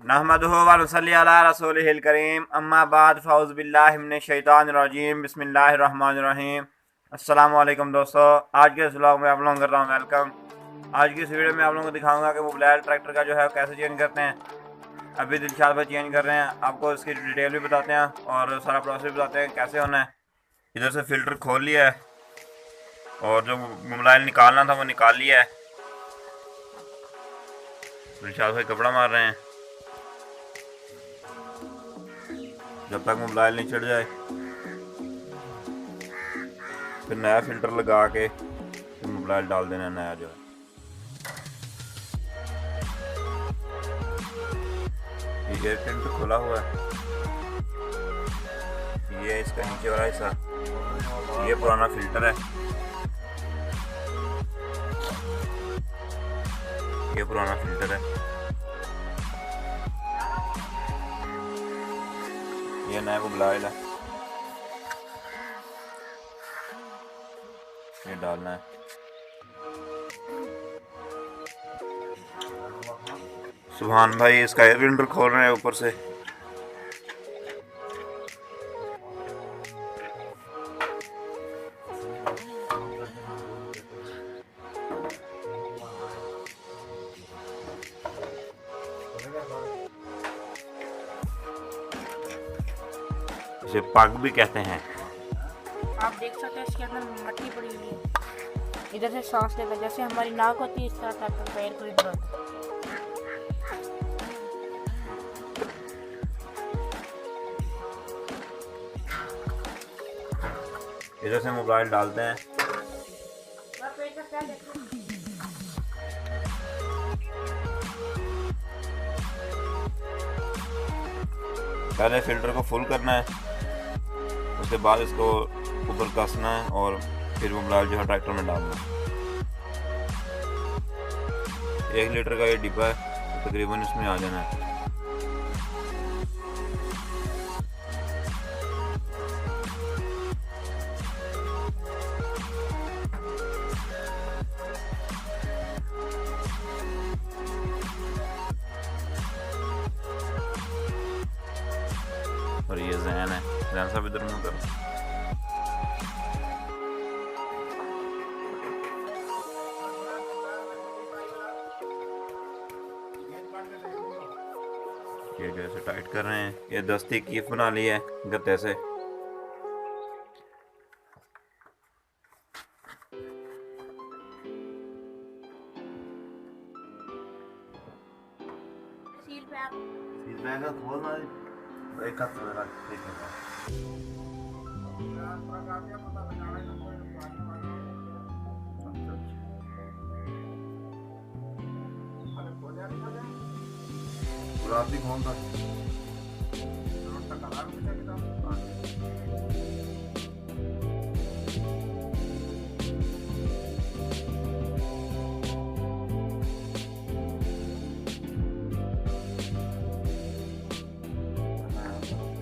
नहमदुहु व नसल्ली अला रसूलिहिल करीम अम्मा बाद फ़ाउज़ बिल्लाहि मिनश शैतानिर रजीम बिस्मिल्लाहिर रहमानिर रहीम। अस्सलाम वालेकुम दोस्तों, आज के इस व्लॉग में आप लोगों को कर रहा हूँ वेलकम। आज की इस वीडियो में आप लोगों को दिखाऊंगा कि मोबाइल ट्रैक्टर का जो है कैसे चेंज करते हैं। अभी दिलशाद भाई चेंज कर रहे हैं, आपको इसकी डिटेल भी बताते हैं और सारा प्रोसेस बताते हैं कैसे होना है। इधर से फ़िल्टर खोल लिया है और जो मोबाइल निकालना था वो निकाल लिया है। दिलशाद भाई कपड़ा मार रहे हैं जब तक मोबाइल नहीं चढ़ जाए, फिर नया फ़िल्टर लगा के फिर मोबाइल डाल देना नया जो है। ये एयर फिल्टर खुला हुआ है, ये इसका नीचे वाला हिस्सा, ये पुराना फ़िल्टर है, ये पुराना फ़िल्टर है, ये नया मोबाइल है, ये डालना है। सुभान भाई इसका एयर फिल्टर खोल रहे हैं ऊपर से। इसे पग भी कहते हैं। आप देख सकते हैं इसके अंदर मट्टी पड़ी हुई है, इधर से सांस लेता है जैसे हमारी नाक होती है, इस तरह ट्रैक्टर का एयर फिल्टर होता है। इधर से मोबाइल डालते हैं, पहले फिल्टर को फुल करना है, उसके बाद इसको ऊपर कसना है और फिर मोबाइल जो है ट्रैक्टर में डालना है। 1 लीटर का ये डिब्बा है, तो तकरीबन इसमें आ जाना है। और ये जैन है, जैन साहब इधर मुँह करो। ये जैसे टाइट कर रहे हैं, ये दस्ती कीफ बना ली है गत्ते से। सील पैक खोलना एक हाथ में रख गुलाबी कौन था?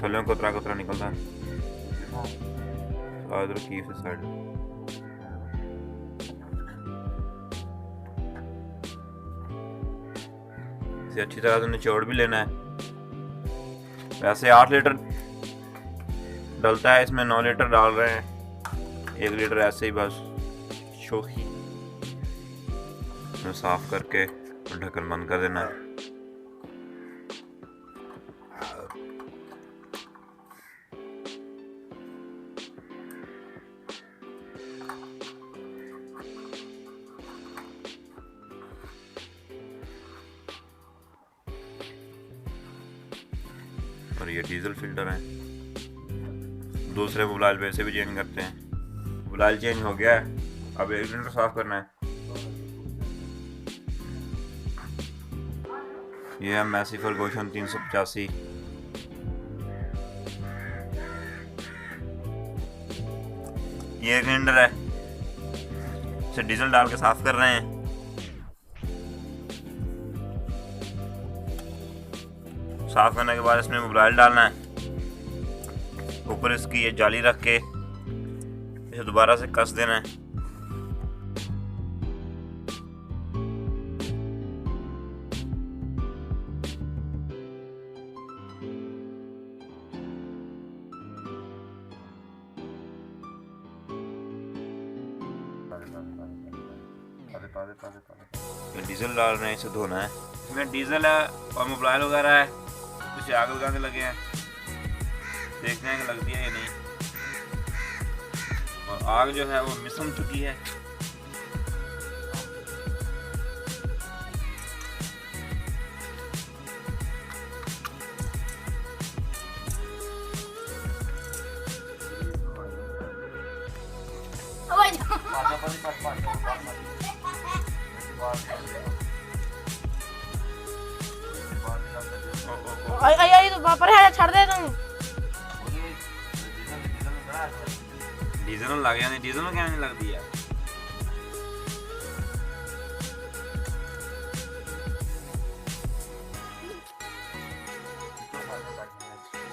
थल्लों कोतरा कोतरा निकलता है इधर की साइड। इसे अच्छी तरह से निचोड़ भी लेना है। वैसे 8 लीटर डलता है, इसमें 9 लीटर डाल रहे हैं। 1 लीटर ऐसे ही बस शोखी इसमें साफ करके ढक्कन बंद कर देना है। और ये डीजल फिल्टर है। दूसरे मोबाइल पे से भी चेंज करते हैं। मोबाइल चेंज हो गया है, अब एयर फिल्टर साफ करना है। ये है मैसी फर्गूसन 385। ये ग्राइंडर है, इसे डीजल डाल के साफ कर रहे हैं। साफ करने के बाद इसमें मोबाइल डालना है, ऊपर इसकी ये जाली रख के इसे दोबारा से कस देना है। ये डीजल डाल रहे हैं, इसे धोना है। इसमें डीजल है और मोबाइल वगैरह है, इसे आग लगाने लगे हैं, देखते हैं कि लगती है या नहीं। और आग जो है वो मिसम चुकी है। आई तो वापर है, छोड़ दे तुम। डीजल में लग गया, डीजल में क्या नहीं लगती है।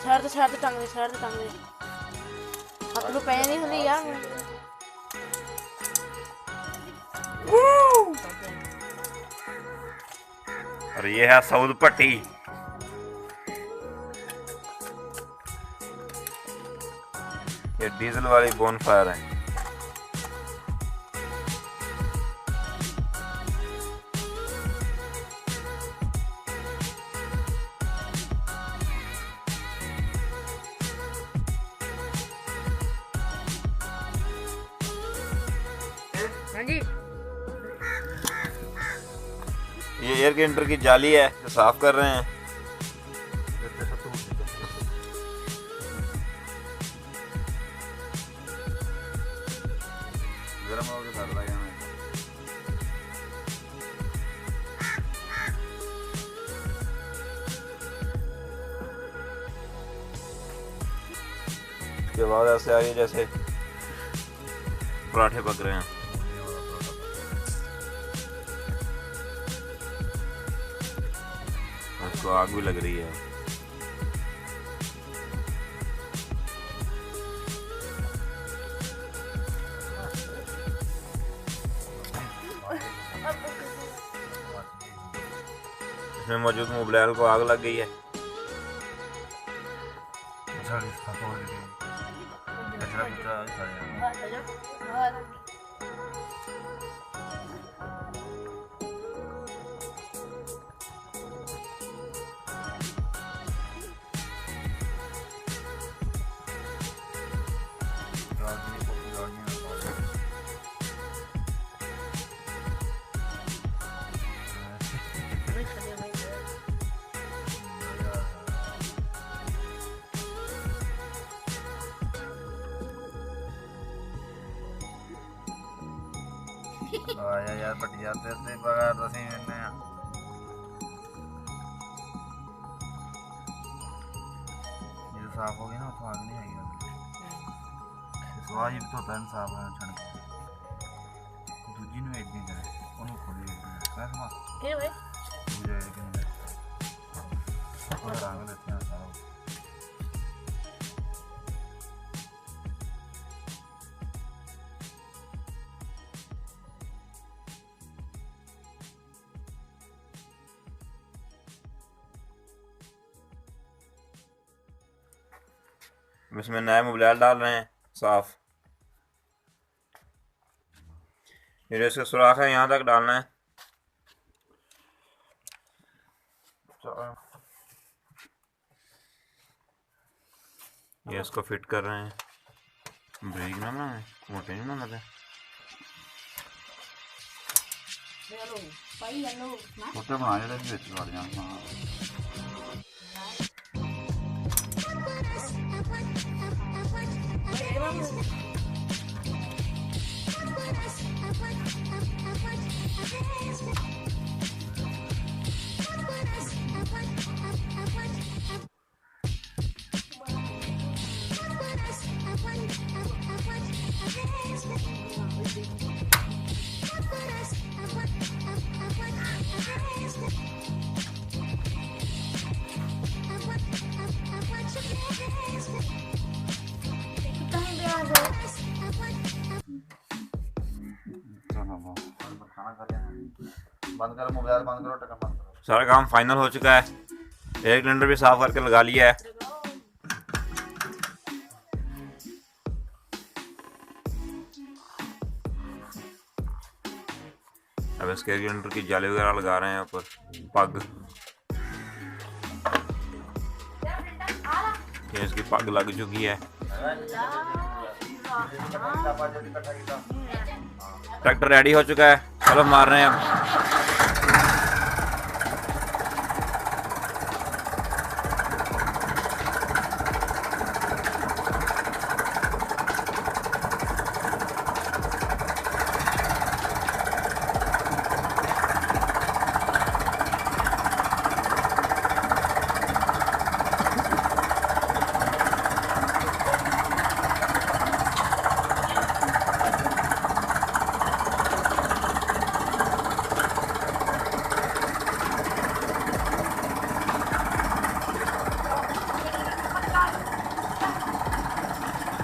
छड़ दे टांग दे अपने पैर नहीं खुली यार। और ये है सऊद पट्टी। ये डीजल वाली बोनफायर है। हाँ जी, ये एयर कैंटर की जाली है जो साफ कर रहे हैं। गरम हो गया सारा यहाँ। उसके बाद ऐसे आगे जैसे पराठे पक रहे हैं। उसको आग भी लग रही है। इसमें मौजूद मोबाइल को आग लग गई है। आया यार पटिया ते बगैर दसी मैंने ये साफ हो गया ना, तो आग नहीं आएगी। स्वाद भी तो तन साफ है छण के दूजी ਨੂੰ एक दिन करे ਉਹਨੂੰ ਖੋਲੀ ਮੈਂ ਸਮਾ फिर भाई मुझे एक दिन और रंग देते हैं सारा। इसमें नया मोबाइल डाल रहे हैं साफ। ये जैसे सुराख है यहाँ तक डालना है। ये इसको फिट कर रहे हैं। ब्रेक ना बनाए, मोटे नहीं बनाते। छोटे बना ਜਿਹੜੇ ਵਿੱਚ ਵਾਲੀਆਂ ਹਾਂ। बंद करो मोबाइल, बंद करो, ढक्कन बंद करो। सारा काम फाइनल हो चुका है। एयर सिलेंडर भी साफ करके लगा लिया है। सिलेंडर की जाली वगैरह लगा रहे हैं यहाँ पर पग। ये इसकी पग लग चुकी है। ट्रैक्टर रेडी हो चुका है, चलो मार रहे हैं अब।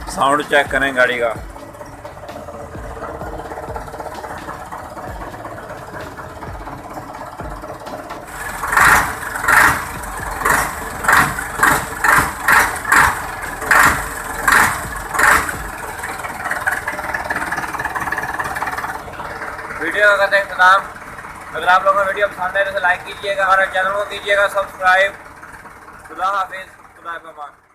साउंड चेक करें गाड़ी का। वीडियो का करते हैं इख्तिताम। अगर आप लोगों को वीडियो पसंद है तो लाइक कीजिएगा और चैनल को कीजिएगा सब्सक्राइब। खुदा हाफिज़, खुदा के अमान।